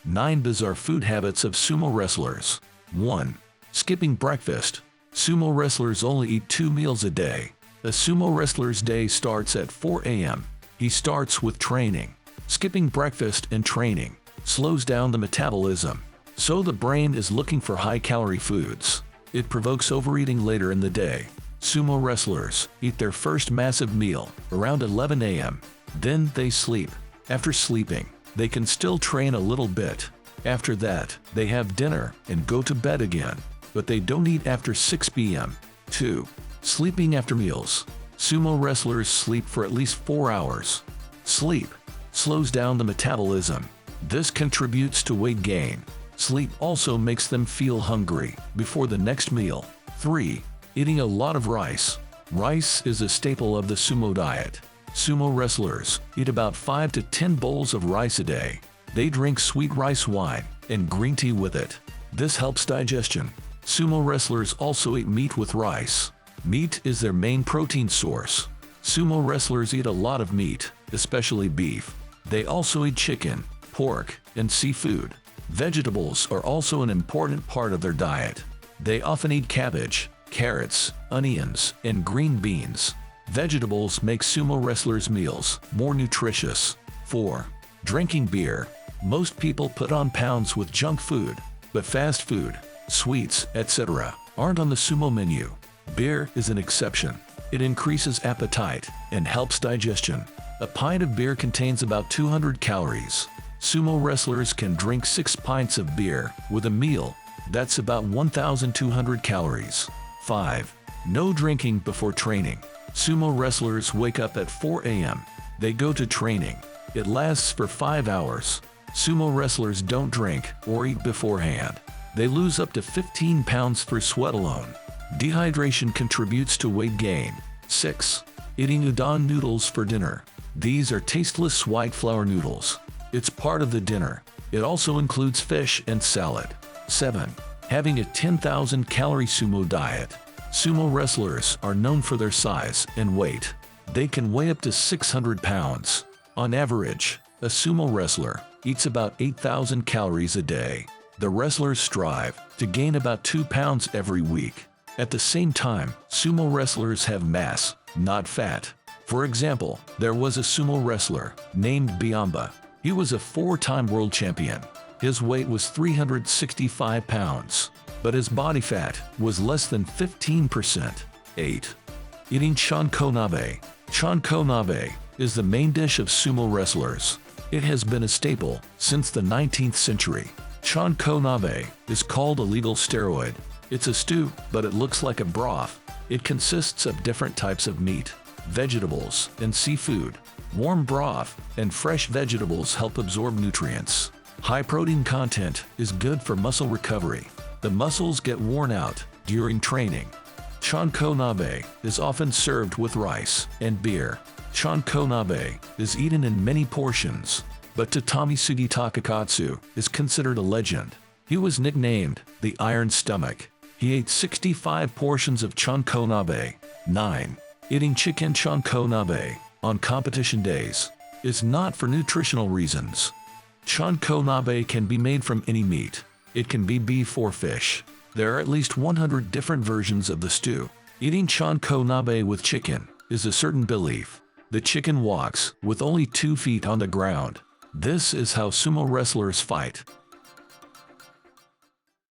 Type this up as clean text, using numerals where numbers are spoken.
9 Bizarre Food Habits of Sumo Wrestlers. 1. Skipping breakfast. Sumo wrestlers only eat 2 meals a day. A sumo wrestler's day starts at 4 a.m. He starts with training. Skipping breakfast and training slows down the metabolism, so the brain is looking for high-calorie foods. It provokes overeating later in the day. Sumo wrestlers eat their first massive meal around 11 a.m. Then they sleep. After sleeping, they can still train a little bit. After that, they have dinner and go to bed again, but they don't eat after 6 p.m. 2. Sleeping after meals. Sumo wrestlers sleep for at least 4 hours. Sleep slows down the metabolism. This contributes to weight gain. Sleep also makes them feel hungry before the next meal. 3. Eating a lot of rice. Rice is a staple of the sumo diet. Sumo wrestlers eat about 5 to 10 bowls of rice a day. They drink sweet rice wine and green tea with it. This helps digestion. Sumo wrestlers also eat meat with rice. Meat is their main protein source. Sumo wrestlers eat a lot of meat, especially beef. They also eat chicken, pork, and seafood. Vegetables are also an important part of their diet. They often eat cabbage, carrots, onions, and green beans. Vegetables make sumo wrestlers' meals more nutritious. 4. Drinking beer. Most people put on pounds with junk food, but fast food, sweets, etc. aren't on the sumo menu. Beer is an exception. It increases appetite and helps digestion. A pint of beer contains about 200 calories. Sumo wrestlers can drink 6 pints of beer with a meal. That's about 1,200 calories. 5. No drinking before training. Sumo wrestlers wake up at 4 a.m. They go to training. It lasts for 5 hours. Sumo wrestlers don't drink or eat beforehand. They lose up to 15 pounds through sweat alone. Dehydration contributes to weight gain. 6. Eating udon noodles for dinner. These are tasteless white flour noodles. It's part of the dinner. It also includes fish and salad. 7. Having a 10,000 calorie sumo diet. Sumo wrestlers are known for their size and weight. They can weigh up to 600 pounds. On average, a sumo wrestler eats about 8,000 calories a day. The wrestlers strive to gain about 2 pounds every week. At the same time, sumo wrestlers have mass, not fat. For example, there was a sumo wrestler named Biamba. He was a 4-time world champion. His weight was 365 pounds, but his body fat was less than 15%. 8. Eating Chanko-nabe. Chanko-nabe is the main dish of sumo wrestlers. It has been a staple since the 19th century. Chanko-nabe is called a legal steroid. It's a stew, but it looks like a broth. It consists of different types of meat, vegetables, and seafood. Warm broth and fresh vegetables help absorb nutrients. High protein content is good for muscle recovery. The muscles get worn out during training. Chanko-nabe is often served with rice and beer. Chanko-nabe is eaten in many portions, but Tatamisugi Takakatsu is considered a legend. He was nicknamed the Iron Stomach. He ate 65 portions of Chanko-nabe. 9. Eating chicken Chanko-nabe on competition days is not for nutritional reasons. Chanko-nabe can be made from any meat. It can be beef or fish. There are at least 100 different versions of the stew. Eating Chanko-nabe with chicken is a certain belief. The chicken walks with only 2 feet on the ground. This is how sumo wrestlers fight.